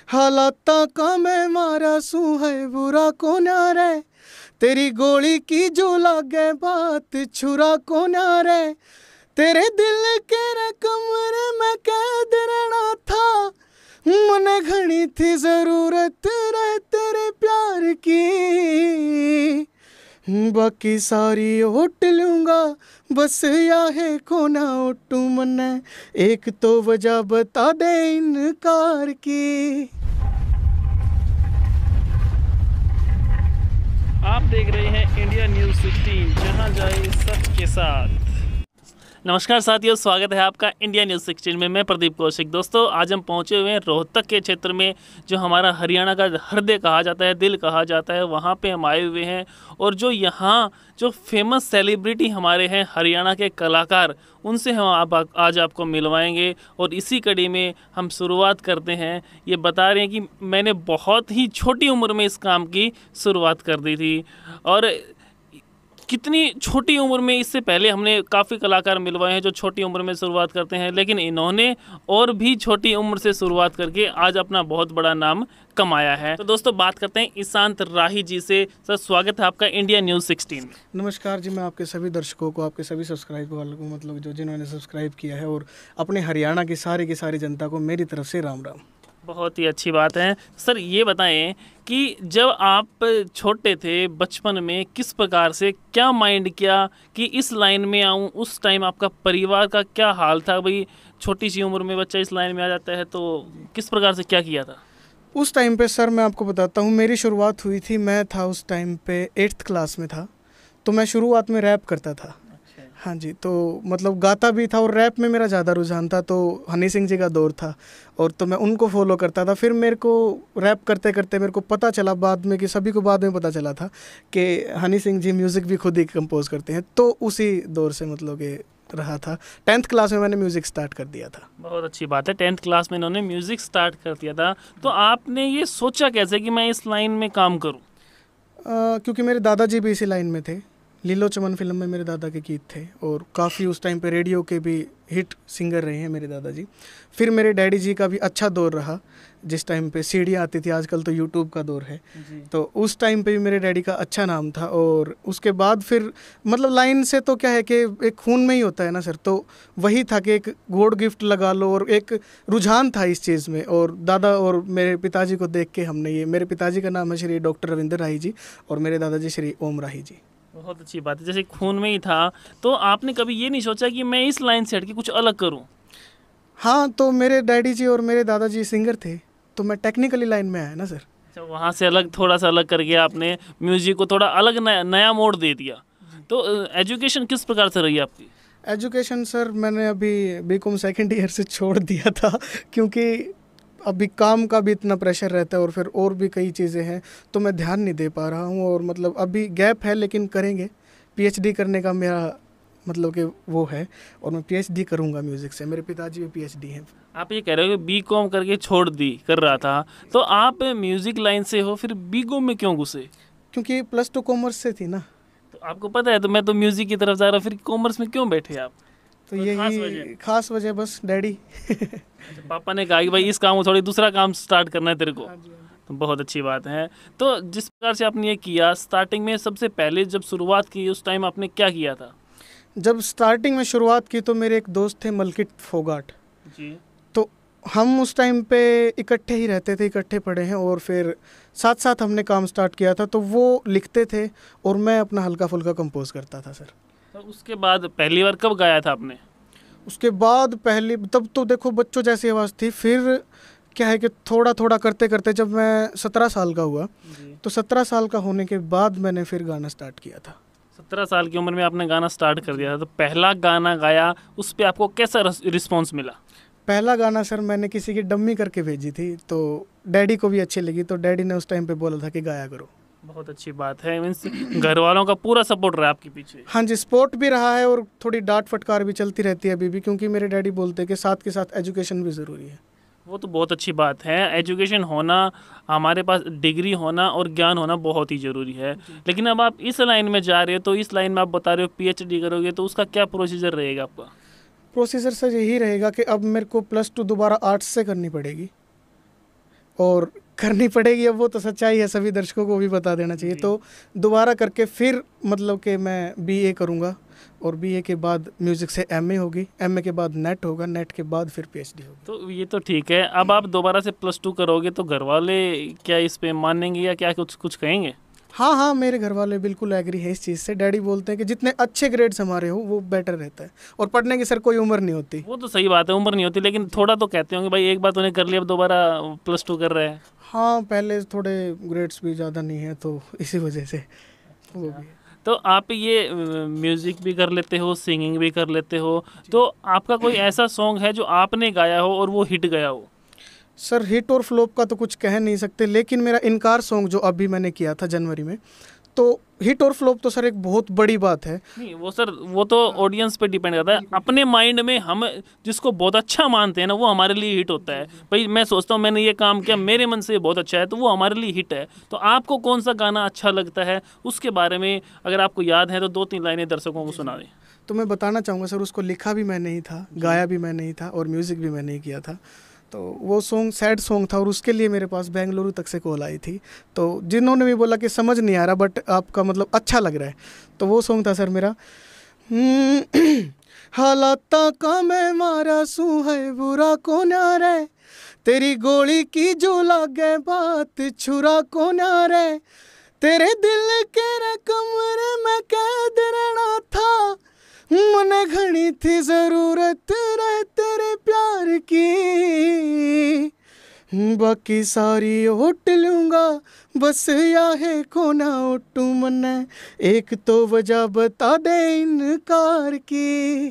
हालाता का मैं मारा सू है बुरा को रे, तेरी गोली की जो लागे बात छुरा को रे, तेरे दिल के रे कमरे में कैद रहना था, मने घनी थी जरूरत रे तेरे प्यार की, बाकी सारी होट लूंगा बस या है कोना ओटू मने, एक तो वजह बता दे इनकार की। आप देख रहे हैं इंडिया न्यूज़ 16, जहां जाए सच के साथ। नमस्कार साथियों, स्वागत है आपका इंडिया न्यूज़ 16 में। मैं प्रदीप कौशिक। दोस्तों, आज हम पहुंचे हुए हैं रोहतक के क्षेत्र में, जो हमारा हरियाणा का हृदय कहा जाता है, दिल कहा जाता है। वहां पे हम आए हुए हैं और जो यहाँ जो फेमस सेलिब्रिटी हमारे हैं हरियाणा के कलाकार, उनसे हम आज आपको मिलवाएंगे। और इसी कड़ी में हम शुरुआत करते हैं। ये बता रहे हैं कि मैंने बहुत ही छोटी उम्र में इस काम की शुरुआत कर दी थी, और कितनी छोटी उम्र में, इससे पहले हमने काफ़ी कलाकार मिलवाए हैं जो छोटी उम्र में शुरुआत करते हैं, लेकिन इन्होंने और भी छोटी उम्र से शुरुआत करके आज अपना बहुत बड़ा नाम कमाया है। तो दोस्तों, बात करते हैं ईशांत राही जी से। सर, स्वागत है आपका इंडिया न्यूज़ 16 में। नमस्कार जी, मैं आपके सभी दर्शकों को, आपके सभी सब्सक्राइब वालों को, मतलब जो जिन्होंने सब्सक्राइब किया है, और अपने हरियाणा की सारी जनता को मेरी तरफ से राम राम। बहुत ही अच्छी बात है। सर, ये बताएं कि जब आप छोटे थे बचपन में, किस प्रकार से, क्या माइंड किया कि इस लाइन में आऊँ? उस टाइम आपका परिवार का क्या हाल था? भाई, छोटी सी उम्र में बच्चा इस लाइन में आ जाता है, तो किस प्रकार से क्या किया था? उस टाइम पे सर मैं आपको बताता हूँ, मेरी शुरुआत हुई थी, मैं था उस टाइम पे 8th क्लास में था, तो मैं शुरुआत में रैप करता था। हाँ जी, तो मतलब गाता भी था, और रैप में मेरा ज़्यादा रुझान था। तो हनी सिंह जी का दौर था, और तो मैं उनको फॉलो करता था। फिर मेरे को रैप करते करते मेरे को पता चला बाद में, कि सभी को बाद में पता चला था कि हनी सिंह जी म्यूज़िक भी खुद ही कंपोज करते हैं। तो उसी दौर से मतलब कि रहा था। 10th क्लास में मैंने म्यूज़िक स्टार्ट कर दिया था। बहुत अच्छी बात है, 10th क्लास में इन्होंने म्यूज़िक स्टार्ट कर दिया था। तो आपने ये सोचा कैसे कि मैं इस लाइन में काम करूँ? क्योंकि मेरे दादाजी भी इसी लाइन में थे। लीलो चमन फिल्म में मेरे दादा के गीत थे, और काफ़ी उस टाइम पे रेडियो के भी हिट सिंगर रहे हैं मेरे दादाजी। फिर मेरे डैडी जी का भी अच्छा दौर रहा, जिस टाइम पे सीढ़ियाँ आती थी, आजकल तो यूट्यूब का दौर है, तो उस टाइम पे भी मेरे डैडी का अच्छा नाम था। और उसके बाद फिर मतलब लाइन से तो क्या है कि एक खून में ही होता है ना सर, तो वही था कि एक गॉड गिफ्ट लगा लो, और एक रुझान था इस चीज़ में। और दादा और मेरे पिताजी को देख के हमने ये, मेरे पिताजी का नाम है श्री डॉक्टर रविंद्र राही जी, और मेरे दादाजी श्री ओम राही जी। बहुत अच्छी बात है। जैसे खून में ही था, तो आपने कभी ये नहीं सोचा कि मैं इस लाइन से हट के कुछ अलग करूं? हाँ, तो मेरे डैडी जी और मेरे दादाजी सिंगर थे, तो मैं टेक्निकली लाइन में आया ना सर। अच्छा, वहाँ से अलग, थोड़ा सा अलग करके आपने म्यूजिक को थोड़ा अलग, नया मोड़ दे दिया। तो एजुकेशन किस प्रकार से रही आपकी? एजुकेशन सर, मैंने अभी बीकॉम सेकेंड ईयर से छोड़ दिया था, क्योंकि अभी काम का भी इतना प्रेशर रहता है, और फिर और भी कई चीज़ें हैं, तो मैं ध्यान नहीं दे पा रहा हूँ। और मतलब अभी गैप है, लेकिन करेंगे। पीएचडी करने का मेरा मतलब कि वो है, और मैं पीएचडी करूँगा म्यूज़िक से। मेरे पिताजी भी पीएचडी हैं। आप ये कह रहे हो कि बीकॉम करके छोड़ दी कर रहा था, तो आप म्यूज़िक लाइन से हो, फिर बीकॉम में क्यों घुसे? क्योंकि +2 कॉमर्स से थी ना। तो आपको पता है, तो मैं तो म्यूज़िक की तरफ जा रहा, फिर कॉमर्स में क्यों बैठे आप? तो यही खास वजह बस डैडी। अच्छा, पापा ने कहा कि भाई इस काम को, थोड़ी दूसरा काम स्टार्ट करना है तेरे को। तो बहुत अच्छी बात है। तो जिस प्रकार से आपने ये किया, स्टार्टिंग में सबसे पहले जब शुरुआत की, उस टाइम आपने क्या किया था? जब स्टार्टिंग में शुरुआत की, तो मेरे एक दोस्त थे मलकित फोगाट जी, तो हम उस टाइम पे इकट्ठे ही रहते थे, इकट्ठे पढ़े हैं, और फिर साथ साथ हमने काम स्टार्ट किया था। तो वो लिखते थे और मैं अपना हल्का फुल्का कंपोज करता था सर। तो उसके बाद पहली बार कब गाया था आपने? उसके बाद पहली, तब तो देखो बच्चों जैसी आवाज़ थी। फिर क्या है कि थोड़ा थोड़ा करते करते जब मैं 17 साल का हुआ, तो 17 साल का होने के बाद मैंने फिर गाना स्टार्ट किया था। 17 साल की उम्र में आपने गाना स्टार्ट कर दिया था। तो पहला गाना गाया, उस पर आपको कैसा रिस्पॉन्स मिला? पहला गाना सर मैंने किसी की डम्मी करके भेजी थी, तो डैडी को भी अच्छी लगी, तो डैडी ने उस टाइम पे बोला था कि गाया करो। बहुत अच्छी बात है। मीन्स घर वालों का पूरा सपोर्ट रहा आपके पीछे? हाँ जी, सपोर्ट भी रहा है, और थोड़ी डांट फटकार भी चलती रहती है अभी भी, क्योंकि मेरे डैडी बोलते हैं कि साथ के साथ एजुकेशन भी ज़रूरी है। वो तो बहुत अच्छी बात है। एजुकेशन होना, हमारे पास डिग्री होना और ज्ञान होना बहुत ही ज़रूरी है। लेकिन अब आप इस लाइन में जा रहे हो, तो इस लाइन में आप बता रहे हो पीएचडी करोगे, तो उसका क्या प्रोसीजर रहेगा आपका? प्रोसीजर सर यही रहेगा कि अब मेरे को +2 दोबारा आर्ट्स से करनी पड़ेगी, और करनी पड़ेगी। अब वो तो सच्चाई है, सभी दर्शकों को भी बता देना चाहिए। तो दोबारा करके फिर मतलब कि मैं बीए करूँगा और बीए के बाद म्यूज़िक से एमए होगी, एमए के बाद नेट होगा, नेट के बाद फिर पीएचडी होगी। तो ये तो ठीक है। अब आप दोबारा से +2 करोगे तो घर वाले क्या इस पे मानेंगे या क्या कुछ कहेंगे? हाँ हाँ, मेरे घर वाले बिल्कुल एग्री है इस चीज़ से। डैडी बोलते हैं कि जितने अच्छे ग्रेड्स हमारे हो वो बेटर रहता है, और पढ़ने की सर कोई उम्र नहीं होती। वो तो सही बात है, उम्र नहीं होती, लेकिन थोड़ा तो कहते होंगे भाई एक बार तूने कर लिया अब दोबारा +2 कर रहा है। हाँ, पहले थोड़े ग्रेड्स भी ज़्यादा नहीं है तो इसी वजह से वो भी है। तो आप ये म्यूज़िक भी कर लेते हो, सिंगिंग भी कर लेते हो, तो आपका कोई ऐसा सॉन्ग है जो आपने गाया हो और वो हिट गया हो? सर हिट और फ्लॉप का तो कुछ कह नहीं सकते, लेकिन मेरा इनकार सॉन्ग जो अभी मैंने किया था जनवरी में, तो हिट और फ्लॉप तो सर एक बहुत बड़ी बात है। नहीं वो सर, वो तो ऑडियंस पे डिपेंड करता है। अपने माइंड में हम जिसको बहुत अच्छा मानते हैं ना, वो हमारे लिए हिट होता है। भाई मैं सोचता हूँ मैंने ये काम किया, मेरे मन से ये बहुत अच्छा है, तो वो हमारे लिए हिट है। तो आपको कौन सा गाना अच्छा लगता है, उसके बारे में अगर आपको याद है तो 2-3 लाइनें दर्शकों को सुना दें। तो मैं बताना चाहूँगा सर, उसको लिखा भी मैंने ही था, गाया भी मैंने ही था, और म्यूज़िक भी मैंने ही किया था। तो वो सॉन्ग सैड सॉन्ग था, और उसके लिए मेरे पास बेंगलुरु तक से कॉल आई थी। तो जिन्होंने भी बोला कि समझ नहीं आ रहा बट आपका मतलब अच्छा लग रहा है, तो वो सॉन्ग था सर मेरा। हालात का मैं मारा सू है बुरा को रे, तेरी गोली की जो लागे बात छुरा को रे, तेरे दिल के रे कमरे में कैद रहना था, मने घनी थी जरूरत रे तेरे प्यार की, बाकी सारी होट लूँगा बस या है को ना ओटू मने, एक तो वजह बता दे इनकार की।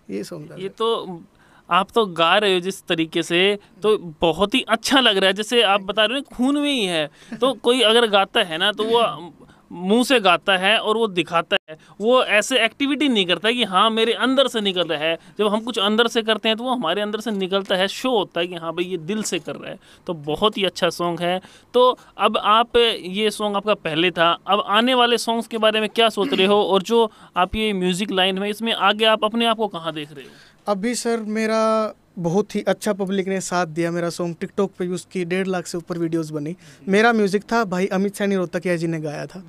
ये सॉन्ग ये तो आप तो गा रहे हो जिस तरीके से, तो बहुत ही अच्छा लग रहा है। जैसे आप बता रहे हो खून में ही है, तो कोई अगर गाता है ना तो वो मुंह से गाता है और वो दिखाता है, वो ऐसे एक्टिविटी नहीं करता है कि हाँ मेरे अंदर से निकल रहा है। जब हम कुछ अंदर से करते हैं तो वो हमारे अंदर से निकलता है, शो होता है कि हाँ भाई ये दिल से कर रहा है। तो बहुत ही अच्छा सॉन्ग है। तो अब आप, ये सॉन्ग आपका पहले था, अब आने वाले सॉन्ग्स के बारे में क्या सोच रहे हो, और जो आप ये म्यूज़िक लाइन में इसमें आगे आप अपने आप को कहाँ देख रहे हो? अभी सर मेरा बहुत ही अच्छा पब्लिक ने साथ दिया। मेरा सॉन्ग टिकटॉक पे यूज़ की, 1.5 लाख से ऊपर वीडियोस बनी। मेरा म्यूज़िक था, भाई अमित सैनी रोहतकिया जी ने गाया था।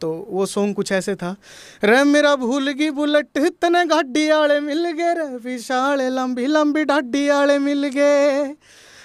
तो वो सॉन्ग कुछ ऐसे था। रे मेरा भूल गई बुलेट तने गाड़ी आले मिल गए, रे विशाल लंबी लंबी ढाडी आले मिल गए,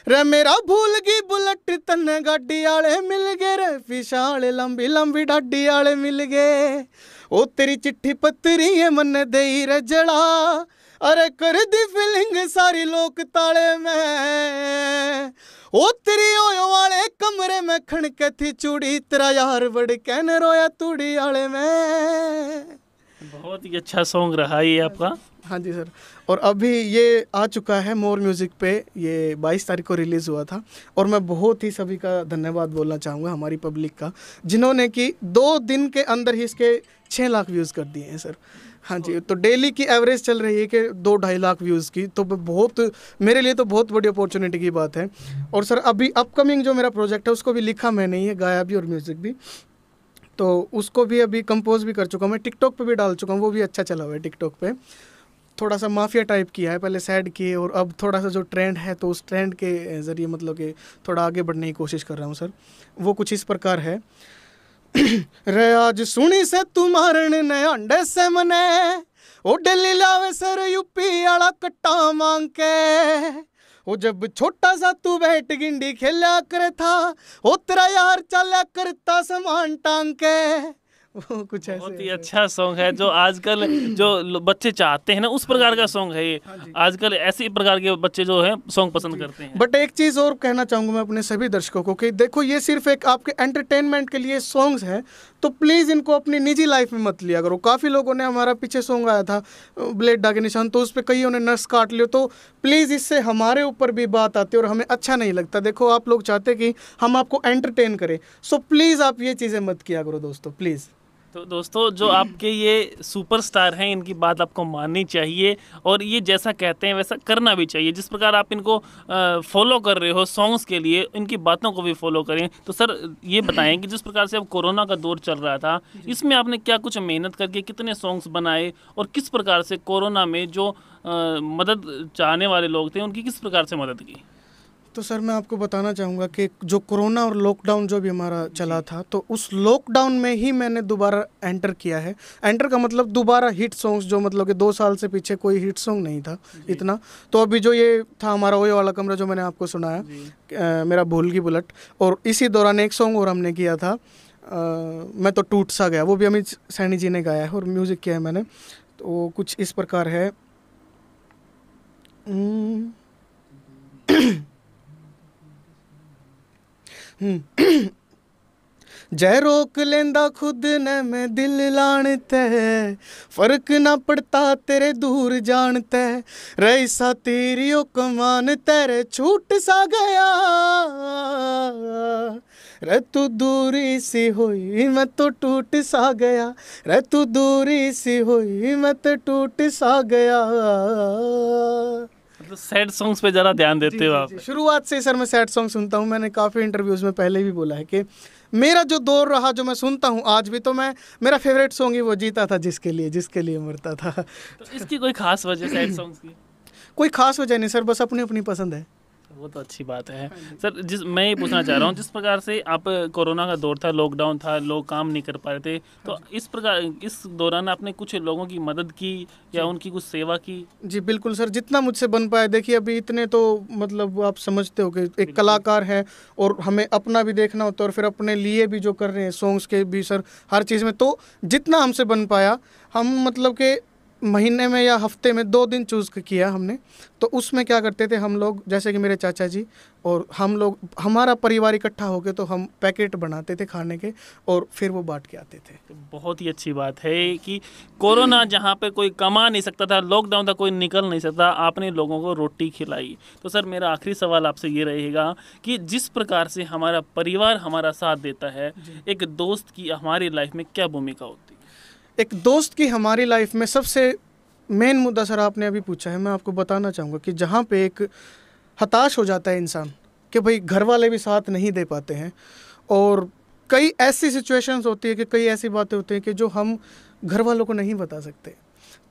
रे मेरा भूल गई बुलेट तने गाड़ी आले मिल गए, रे विशाल लंबी लंबी ढाडी आले मिल गए, ओ तेरी चिट्ठी पत्री है मन दे रे जड़ा, अरे कर दी फीलिंग सारी लोक ताले में, ओ तेरी ओयो वाले कमरे में खणके थी चूड़ी, तेरा यार बड़ कहने रोया तूड़ी आले में। बहुत ही अच्छा सॉन्ग रहा ये आपका। हाँ जी सर। और अभी ये आ चुका है मोर म्यूज़िक पे, ये 22 तारीख को रिलीज़ हुआ था। और मैं बहुत ही सभी का धन्यवाद बोलना चाहूँगा, हमारी पब्लिक का, जिन्होंने कि 2 दिन के अंदर ही इसके 6 लाख व्यूज़ कर दिए हैं सर। हाँ जी। तो डेली की एवरेज चल रही है कि 2-2.5 लाख व्यूज़ की, तो बहुत, मेरे लिए तो बहुत बड़ी अपॉर्चुनिटी की बात है। और सर अभी अपकमिंग जो मेरा प्रोजेक्ट है उसको भी लिखा मैंने ही है, गाया भी और म्यूज़िक भी, तो उसको भी अभी कंपोज भी कर चुका हूँ मैं, टिकटॉक पे भी डाल चुका हूँ, वो भी अच्छा चला हुआ है टिकटॉक पे। थोड़ा सा माफिया टाइप किया है, पहले सैड किए और अब थोड़ा सा जो ट्रेंड है तो उस ट्रेंड के ज़रिए मतलब कि थोड़ा आगे बढ़ने की कोशिश कर रहा हूँ सर। वो कुछ इस प्रकार है। रे आज सुनी से तू मारन ने अंडे से मने, ओ दिल्ली लावे सर यूपी आला कट्टा मांग के, ओ जब छोटा सा तू बैठ गिंडी खेला करे था, ओ तेरा यार चला करता सामान टांग के। वो कुछ ऐसे बहुत ही अच्छा सॉन्ग है, जो आजकल जो बच्चे चाहते हैं ना उस प्रकार का सॉन्ग है ये। आजकल ऐसी प्रकार के बच्चे जो है सॉन्ग पसंद करते हैं। बट एक चीज़ और कहना चाहूँगा मैं अपने सभी दर्शकों को कि देखो ये सिर्फ एक आपके एंटरटेनमेंट के लिए सॉन्ग्स हैं, तो प्लीज़ इनको अपनी निजी लाइफ में मत लिया करो। काफ़ी लोगों ने, हमारा पीछे सॉन्ग आया था ब्लेड डाके निशान, तो उस पर कईयों ने नर्स काट लियो, तो प्लीज़ इससे हमारे ऊपर भी बात आती है और हमें अच्छा नहीं लगता। देखो आप लोग चाहते कि हम आपको एंटरटेन करें, सो प्लीज़ आप ये चीज़ें मत किया करो दोस्तों, प्लीज़। तो दोस्तों जो आपके ये सुपरस्टार हैं इनकी बात आपको माननी चाहिए, और ये जैसा कहते हैं वैसा करना भी चाहिए। जिस प्रकार आप इनको फॉलो कर रहे हो सॉन्ग्स के लिए, इनकी बातों को भी फॉलो करें। तो सर ये बताएं कि जिस प्रकार से अब कोरोना का दौर चल रहा था, इसमें आपने क्या कुछ मेहनत करके कितने सॉन्ग्स बनाए, और किस प्रकार से कोरोना में जो मदद चाहने वाले लोग थे उनकी किस प्रकार से मदद की? तो सर मैं आपको बताना चाहूँगा कि जो कोरोना और लॉकडाउन जो भी हमारा चला था, तो उस लॉकडाउन में ही मैंने दोबारा एंटर किया है। एंटर का मतलब दोबारा हिट सॉन्ग्स, जो मतलब कि 2 साल से पीछे कोई हिट सॉन्ग नहीं था इतना। तो अभी जो ये था हमारा ओए वाला कमरा जो मैंने आपको सुनाया, मेरा भूल की बुलेट, और इसी दौरान एक सॉन्ग और हमने किया था, मैं तो टूट सा गया, वो भी अमित सैनी जी ने गाया है और म्यूज़िक किया है मैंने। तो वो कुछ इस प्रकार है। जय रोक लेंदा खुद ने मैं दिल लानते, फर्क ना पड़ता तेरे दूर जानते, रईसा तेरी ओ कमान तेरे छूट सा गया, रे तू दूरी सी हुई मैं तो टूट सा गया, रे तू दूरी सी हुई मैं तो टूट सा गया। मतलब सैड सॉन्ग्स पे ज़रा ध्यान देते हो आप? शुरुआत से सर मैं सैड सॉन्ग सुनता हूँ। मैंने काफ़ी इंटरव्यूज़ में पहले भी बोला है कि मेरा जो दौर रहा, जो मैं सुनता हूँ आज भी, तो मेरा फेवरेट सॉन्ग ही वो जीता था जिसके लिए मरता था। तो इसकी कोई खास वजह सैड सॉन्ग्स की? कोई खास वजह नहीं सर, बस अपनी अपनी पसंद है। वो तो अच्छी बात है सर। मैं ये पूछना चाह रहा हूँ, जिस प्रकार से आप, कोरोना का दौर था, लॉकडाउन था, लोग काम नहीं कर पा रहे थे, तो इस प्रकार इस दौरान आपने कुछ लोगों की मदद की या उनकी कुछ सेवा की? जी बिल्कुल सर, जितना मुझसे बन पाया। देखिए अभी इतने तो मतलब आप समझते हो कि एक कलाकार है और हमें अपना भी देखना होता है और फिर अपने लिए भी जो कर रहे हैं सॉन्ग्स के भी सर, हर चीज़ में, तो जितना हमसे बन पाया, हम मतलब कि महीने में या हफ्ते में 2 दिन चूज़ किया हमने। तो उसमें क्या करते थे हम लोग, जैसे कि मेरे चाचा जी और हम लोग, हमारा परिवार इकट्ठा होके तो हम पैकेट बनाते थे खाने के और फिर वो बांट के आते थे। तो बहुत ही अच्छी बात है कि कोरोना जहाँ पे कोई कमा नहीं सकता था, लॉकडाउन था, कोई निकल नहीं सकता, आपने लोगों को रोटी खिलाई। तो सर मेरा आखिरी सवाल आपसे ये रहेगा कि जिस प्रकार से हमारा परिवार हमारा साथ देता है, एक दोस्त की हमारी लाइफ में क्या भूमिका होती है? एक दोस्त की हमारी लाइफ में सबसे मेन मुद्दा सर आपने अभी पूछा है, मैं आपको बताना चाहूँगा कि जहाँ पे एक हताश हो जाता है इंसान कि भाई घर वाले भी साथ नहीं दे पाते हैं, और कई ऐसी सिचुएशंस होती है कि कई ऐसी बातें होती हैं कि जो हम घर वालों को नहीं बता सकते,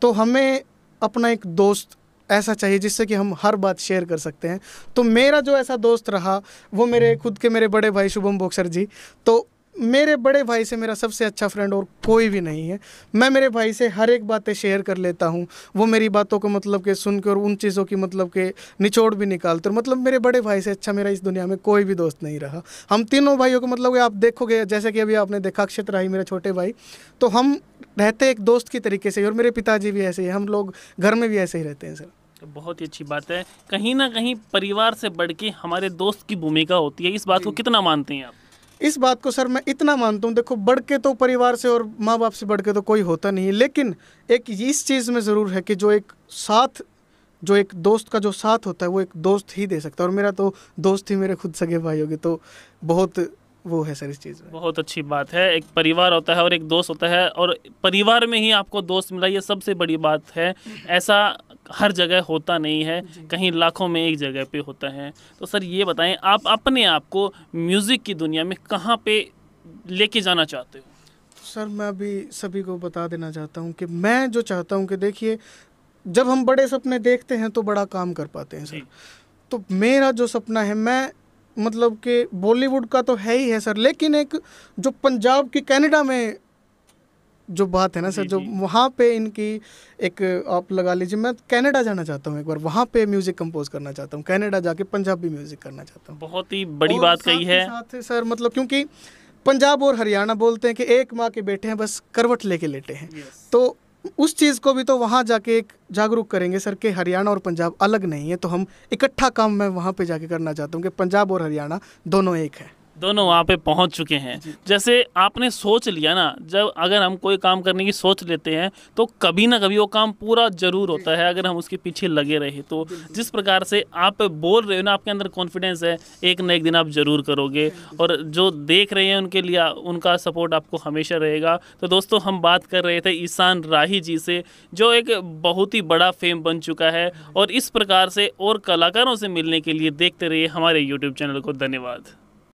तो हमें अपना एक दोस्त ऐसा चाहिए जिससे कि हम हर बात शेयर कर सकते हैं। तो मेरा जो ऐसा दोस्त रहा वो मेरे खुद के मेरे बड़े भाई शुभम बॉक्सर जी। तो मेरे बड़े भाई से मेरा सबसे अच्छा फ्रेंड और कोई भी नहीं है। मैं मेरे भाई से हर एक बातें शेयर कर लेता हूँ, वो मेरी बातों को मतलब के सुन के और उन चीज़ों की मतलब के निचोड़ भी निकालते, और मतलब मेरे बड़े भाई से अच्छा मेरा इस दुनिया में कोई भी दोस्त नहीं रहा। हम तीनों भाइयों को मतलब आप देखोगे, जैसे कि अभी आपने देखा अक्षत राही मेरे छोटे भाई, तो हम रहते एक दोस्त की तरीके से, और मेरे पिताजी भी ऐसे ही, हम लोग घर में भी ऐसे ही रहते हैं सर। तो बहुत ही अच्छी बात है। कहीं ना कहीं परिवार से बढ़ के हमारे दोस्त की भूमिका होती है, इस बात को कितना मानते हैं आप? इस बात को सर मैं इतना मानता हूँ, देखो बढ़ के तो परिवार से और माँ बाप से बढ़ के तो कोई होता नहीं है, लेकिन एक इस चीज़ में ज़रूर है कि जो एक साथ, जो एक दोस्त का जो साथ होता है वो एक दोस्त ही दे सकता है, और मेरा तो दोस्त ही मेरे खुद सगे भाई होगे, तो बहुत वो है सर इस चीज़ में। बहुत अच्छी बात है, एक परिवार होता है और एक दोस्त होता है, और परिवार में ही आपको दोस्त मिला, ये सबसे बड़ी बात है। ऐसा हर जगह होता नहीं है, कहीं लाखों में एक जगह पे होता है। तो सर ये बताएं, आप अपने आप को म्यूज़िक की दुनिया में कहाँ पे लेके जाना चाहते हो? सर मैं अभी सभी को बता देना चाहता हूँ कि मैं जो चाहता हूँ कि देखिए, जब हम बड़े सपने देखते हैं तो बड़ा काम कर पाते हैं सर। तो मेरा जो सपना है, मैं मतलब कि बॉलीवुड का तो है ही है सर, लेकिन एक जो पंजाब की कनाडा में जो बात है ना सर, जो वहाँ पे इनकी एक आप लगा लीजिए, मैं कनाडा जाना चाहता हूँ एक बार, वहाँ पे म्यूज़िक कंपोज करना चाहता हूँ, कनाडा जाके पंजाबी म्यूज़िक करना चाहता हूँ। बहुत ही बड़ी बात कही है। साथ सर मतलब क्योंकि पंजाब और हरियाणा बोलते हैं कि एक माँ के बेटे हैं, बस करवट लेके लेटे हैं। तो उस चीज़ को भी तो वहाँ जाके एक जागरूक करेंगे सर कि हरियाणा और पंजाब अलग नहीं है, तो हम इकट्ठा काम मैं वहाँ पे जाके करना चाहता हूँ कि पंजाब और हरियाणा दोनों एक है। दोनों वहाँ पे पहुँच चुके हैं। जैसे आपने सोच लिया ना, जब अगर हम कोई काम करने की सोच लेते हैं तो कभी ना कभी वो काम पूरा ज़रूर होता है, अगर हम उसके पीछे लगे रहे तो। जिस प्रकार से आप बोल रहे हो ना, आपके अंदर कॉन्फिडेंस है, एक न एक दिन आप ज़रूर करोगे, और जो देख रहे हैं उनके लिए उनका सपोर्ट आपको हमेशा रहेगा। तो दोस्तों, हम बात कर रहे थे ईशान राही जी से, जो एक बहुत ही बड़ा फेम बन चुका है, और इस प्रकार से और कलाकारों से मिलने के लिए देखते रहिए हमारे यूट्यूब चैनल को। धन्यवाद।